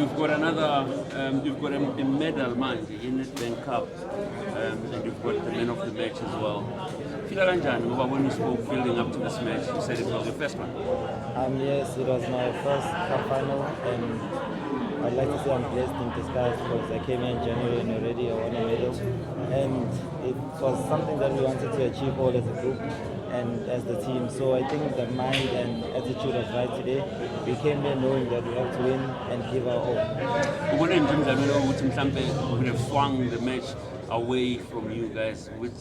You've got you've got a medal, mind, in Nedbank Cup, and you've got the man of the match as well. Feel like when you spoke building up to this match, you said it was your first one. Yes, it was my first cup final, and I'd like to say I'm blessed in disguise because I came here in January and already I won a medal, and it was something that we wanted to achieve all as a group and as the team. So I think the mind and attitude was right today. We came here knowing that we have to win and give our all. What in terms of we would have swung the match away from you guys with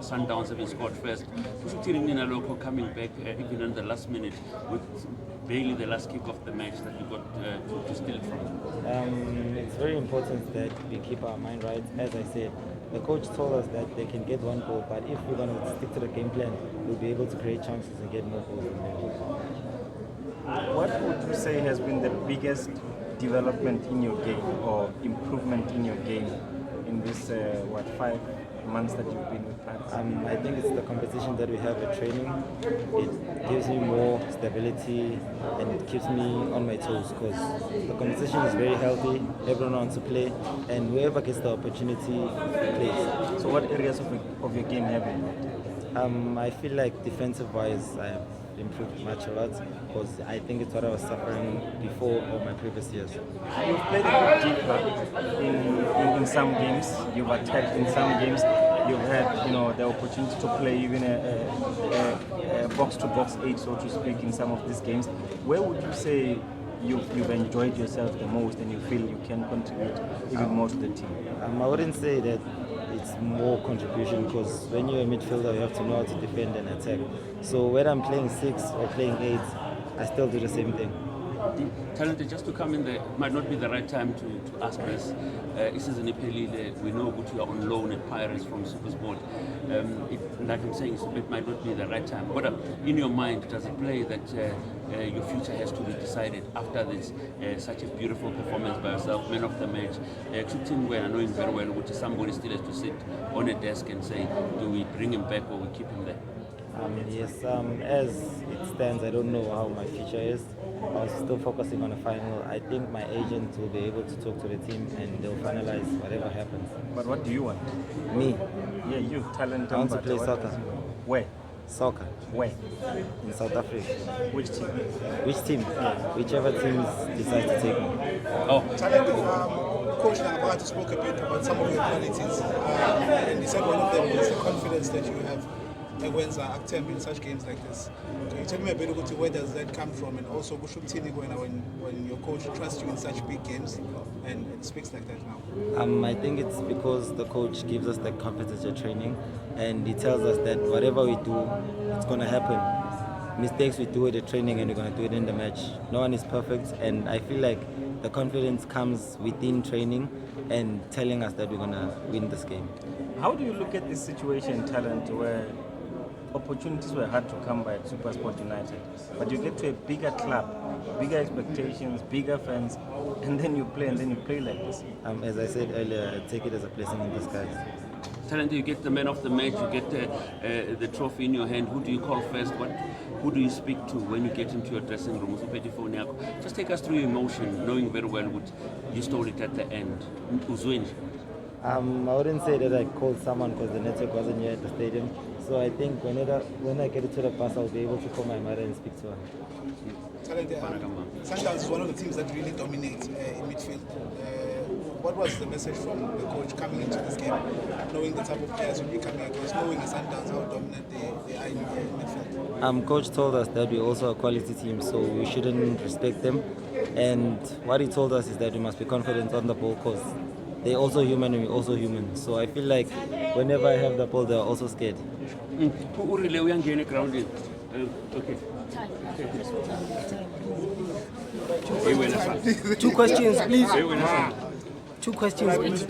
Sundowns having scored first. Local coming back even in the last minute with barely the last kick of the match that you got to steal it from. It's very important that we keep our mind right. As I said, the coach told us that they can get one goal, but if we're going to stick to the game plan, we'll be able to create chances and get more goals. What would you say has been the biggest development in your game or improvement in your game in this 5 months that you've been with Paris? I think it's the competition that we have at training. It gives me more stability and it keeps me on my toes because the competition is very healthy. Everyone wants to play, and whoever gets the opportunity plays. So, what areas of your game have you improved? I feel like defensive-wise, I have improved much a lot because I think it's what I was suffering before all my previous years. You've played a bit deeper in some games. You've attacked in some games. You've had the opportunity to play even a box-to-box 8, so to speak, in some of these games. Where would you say you've enjoyed yourself the most and you feel you can contribute even more to the team? I wouldn't say that it's more contribution because when you're a midfielder, you have to know how to defend and attack. So whether I'm playing 6 or playing 8, I still do the same thing. Thalente, just to come in there, might not be the right time to ask us. This is an Ipelile. We know that you are on loan at Pirates from Supersport. Like I'm saying, it might not be the right time. But in your mind, does it play that your future has to be decided after this such a beautiful performance by yourself, man of the match? Knowing very well, which somebody still has to sit on a desk and say, do we bring him back or we keep him there? Yes, as it stands, I don't know how my future is. I was still focusing on the final. I think my agent will be able to talk to the team and they'll finalize whatever happens. But what do you want? Me? Yeah, you, Thalente Mbatha. I want to play soccer. Where? Soccer. Where? In South Africa. Which team? Which team? Whichever teams decide to take me. Oh. Coach Mbatha spoke a bit about some of your qualities, and he said one of them is the confidence that you have when active in such games like this. Can you tell me a bit about where does that come from, and also when your coach trusts you in such big games and it speaks like that now? I think it's because the coach gives us the confidence at training, and he tells us that whatever we do, it's going to happen. Mistakes we do it at training and we're going to do it in the match. No one is perfect, and I feel like the confidence comes within training and telling us that we're going to win this game. How do you look at this situation, Thalente, where opportunities were hard to come by at Supersport United, but you get to a bigger club, bigger expectations, bigger fans, and then you play like this? As I said earlier, I take it as a blessing in disguise. Thalente, you get the man of the match, you get the trophy in your hand. Who do you call first? Who do you speak to when you get into your dressing room? Just take us through your emotion, knowing very well what you stole it at the end. I wouldn't say that I called someone because the network wasn't here at the stadium. So I think when I get into the bus, I'll be able to call my mother and speak to her. Sundowns is one of the teams that really dominates in midfield. What was the message from the coach coming into this game, knowing the type of players you'll be coming against, knowing the Sundowns, how dominant they are in midfield? Coach told us that we're also a quality team, so we shouldn't respect them. And what he told us is that we must be confident on the ball because they're also human and we're also human. So I feel like whenever I have the ball, they're also scared. Okay. Two questions, please. Two questions, please.